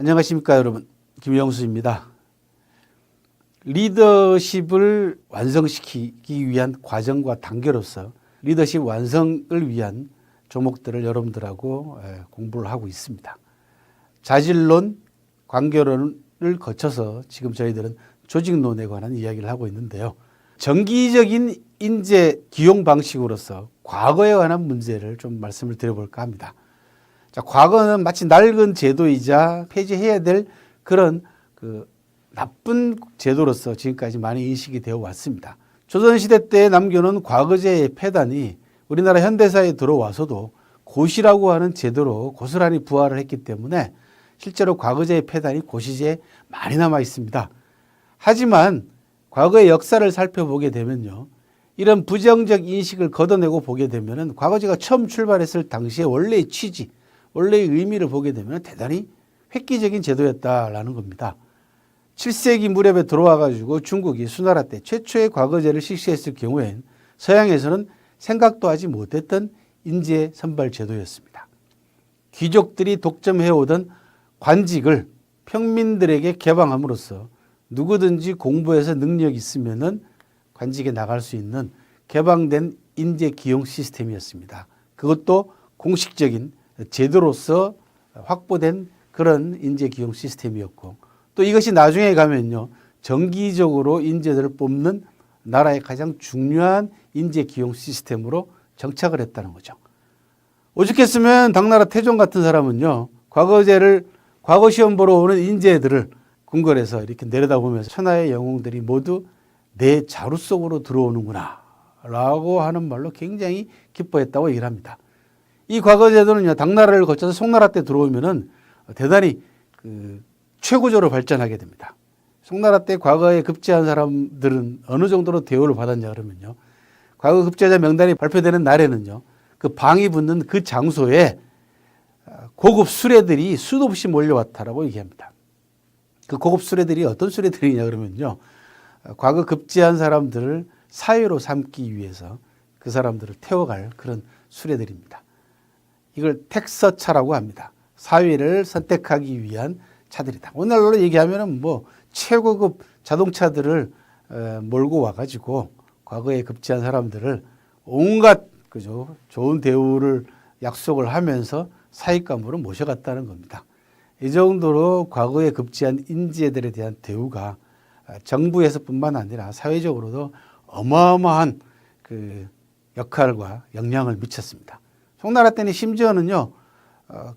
안녕하십니까 여러분, 김영수입니다. 리더십을 완성시키기 위한 과정과 단계로서 리더십 완성을 위한 조목들을 여러분들하고 공부를 하고 있습니다. 자질론, 관계론을 거쳐서 지금 저희들은 조직론에 관한 이야기를 하고 있는데요. 정기적인 인재 기용 방식으로서 과거에 관한 문제를 좀 말씀을 드려볼까 합니다. 자, 과거는 마치 낡은 제도이자 폐지해야 될 그런 나쁜 제도로서 지금까지 많이 인식이 되어 왔습니다. 조선시대 때 남겨놓은 과거제의 폐단이 우리나라 현대사에 들어와서도 고시라고 하는 제도로 고스란히 부활을 했기 때문에 실제로 과거제의 폐단이 고시제에 많이 남아 있습니다. 하지만 과거의 역사를 살펴보게 되면요, 이런 부정적 인식을 걷어내고 보게 되면은 과거제가 처음 출발했을 당시의 원래의 취지, 원래의 의미를 보게 되면 대단히 획기적인 제도였다라는 겁니다. 7세기 무렵에 들어와 가지고 중국이 수나라 때 최초의 과거제를 실시했을 경우엔 서양에서는 생각도 하지 못했던 인재 선발 제도였습니다. 귀족들이 독점해오던 관직을 평민들에게 개방함으로써 누구든지 공부해서 능력이 있으면은 관직에 나갈 수 있는 개방된 인재 기용 시스템이었습니다. 그것도 공식적인 제도로서 확보된 그런 인재 기용 시스템이었고, 또 이것이 나중에 가면요, 정기적으로 인재들을 뽑는 나라의 가장 중요한 인재 기용 시스템으로 정착을 했다는 거죠. 오죽했으면 당나라 태종 같은 사람은요, 과거 시험 보러 오는 인재들을 궁궐에서 이렇게 내려다보면서 천하의 영웅들이 모두 내 자루 속으로 들어오는구나 라고 하는 말로 굉장히 기뻐했다고 얘기를 합니다. 이 과거제도는요, 당나라를 거쳐서 송나라 때 들어오면은 대단히 최고조로 발전하게 됩니다. 송나라 때 과거에 급제한 사람들은 어느 정도로 대우를 받았냐 그러면요, 과거 급제자 명단이 발표되는 날에는요, 그 방이 붙는 그 장소에 고급 수레들이 수도 없이 몰려왔다라고 얘기합니다. 그 고급 수레들이 어떤 수레들이냐 그러면요, 과거 급제한 사람들을 사회로 삼기 위해서 그 사람들을 태워갈 그런 수레들입니다. 이걸 택서차라고 합니다. 사회를 선택하기 위한 차들이다. 오늘날로 얘기하면 뭐 최고급 자동차들을 몰고 와가지고 과거에 급제한 사람들을 온갖 좋은 대우를 약속을 하면서 사익감으로 모셔갔다는 겁니다. 이 정도로 과거에 급제한 인재들에 대한 대우가 정부에서뿐만 아니라 사회적으로도 어마어마한 역할과 영향을 미쳤습니다. 송나라 때는 심지어는요,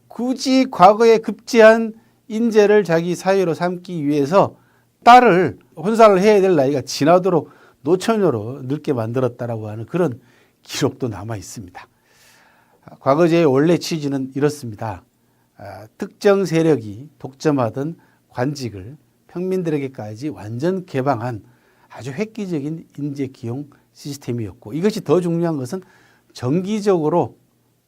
굳이 과거에 급제한 인재를 자기 사회로 삼기 위해서 딸을 혼사를 해야 될 나이가 지나도록 노처녀로 늙게 만들었다라고 하는 그런 기록도 남아 있습니다. 과거제의 원래 취지는 이렇습니다. 특정 세력이 독점하던 관직을 평민들에게까지 완전 개방한 아주 획기적인 인재 기용 시스템이었고, 이것이 더 중요한 것은 정기적으로,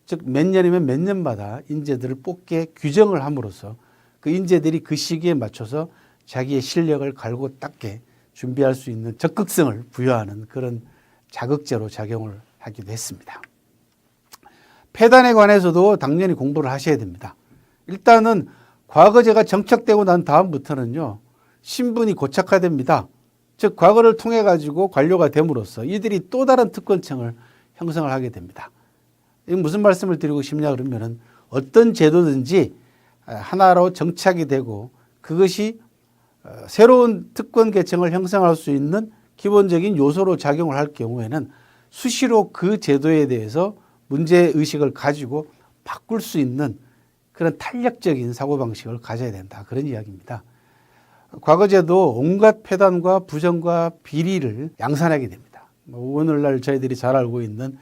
즉 몇 년이면 몇 년마다 인재들을 뽑게 규정을 함으로써 그 인재들이 그 시기에 맞춰서 자기의 실력을 갈고 닦게 준비할 수 있는 적극성을 부여하는 그런 자극제로 작용을 하기도 했습니다. 폐단에 관해서도 당연히 공부를 하셔야 됩니다. 일단은 과거제가 정착되고 난 다음부터는요, 신분이 고착화됩니다. 즉 과거를 통해 가지고 관료가 됨으로써 이들이 또 다른 특권층을 형성을 하게 됩니다. 이게 무슨 말씀을 드리고 싶냐 그러면은 어떤 제도든지 하나로 정착이 되고 그것이 새로운 특권 계층을 형성할 수 있는 기본적인 요소로 작용을 할 경우에는 수시로 그 제도에 대해서 문제의식을 가지고 바꿀 수 있는 그런 탄력적인 사고방식을 가져야 된다, 그런 이야기입니다. 과거제도 온갖 폐단과 부정과 비리를 양산하게 됩니다. 오늘날 저희들이 잘 알고 있는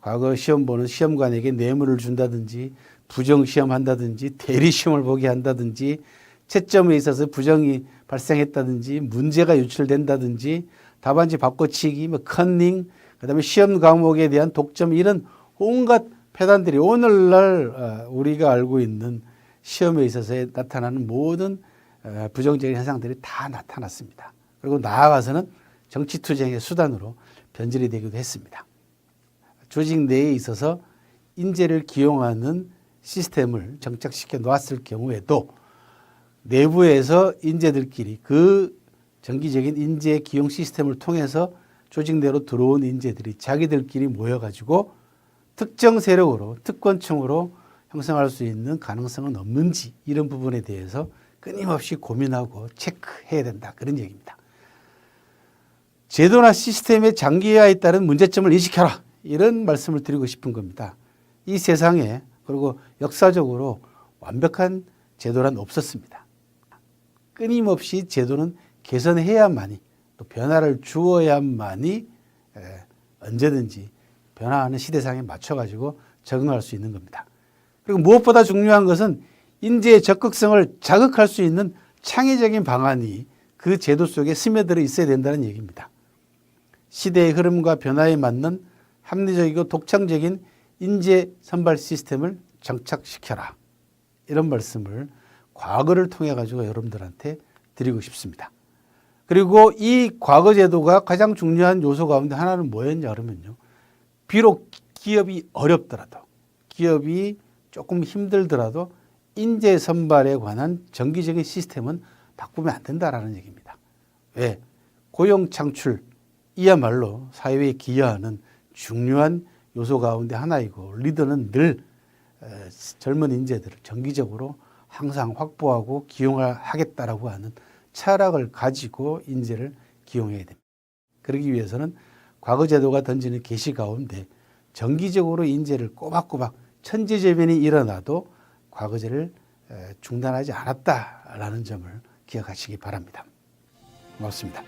과거 시험 보는 시험관에게 뇌물을 준다든지 부정시험 한다든지 대리시험을 보게 한다든지 채점에 있어서 부정이 발생했다든지 문제가 유출된다든지 답안지 바꿔치기, 컨닝, 그다음에 시험 과목에 대한 독점, 이런 온갖 폐단들이 오늘날 우리가 알고 있는 시험에 있어서 나타나는 모든 부정적인 현상들이 다 나타났습니다. 그리고 나아가서는 정치투쟁의 수단으로 변질이 되기도 했습니다. 조직 내에 있어서 인재를 기용하는 시스템을 정착시켜 놓았을 경우에도 내부에서 인재들끼리 그 정기적인 인재 기용 시스템을 통해서 조직 내로 들어온 인재들이 자기들끼리 모여가지고 특정 세력으로 특권층으로 형성할 수 있는 가능성은 없는지 이런 부분에 대해서 끊임없이 고민하고 체크해야 된다. 그런 얘기입니다. 제도나 시스템의 장기화에 따른 문제점을 인식해라. 이런 말씀을 드리고 싶은 겁니다. 이 세상에 그리고 역사적으로 완벽한 제도란 없었습니다. 끊임없이 제도는 개선해야만이 또 변화를 주어야만이 언제든지 변화하는 시대상에 맞춰가지고 적응할 수 있는 겁니다. 그리고 무엇보다 중요한 것은 인재의 적극성을 자극할 수 있는 창의적인 방안이 그 제도 속에 스며들어 있어야 된다는 얘기입니다. 시대의 흐름과 변화에 맞는 합리적이고 독창적인 인재 선발 시스템을 정착시켜라. 이런 말씀을 과거를 통해 가지고 여러분들한테 드리고 싶습니다. 그리고 이 과거 제도가 가장 중요한 요소 가운데 하나는 뭐였냐 그러면요. 비록 기업이 어렵더라도 기업이 조금 힘들더라도 인재 선발에 관한 정기적인 시스템은 바꾸면 안 된다라는 얘기입니다. 왜? 고용 창출 이야말로 사회에 기여하는 중요한 요소 가운데 하나이고 리더는 늘 젊은 인재들을 정기적으로 항상 확보하고 기용하겠다라고 하는 철학을 가지고 인재를 기용해야 됩니다. 그러기 위해서는 과거 제도가 던지는 계시 가운데 정기적으로 인재를 꼬박꼬박 천재지변이 일어나도 과거제를 중단하지 않았다라는 점을 기억하시기 바랍니다. 고맙습니다.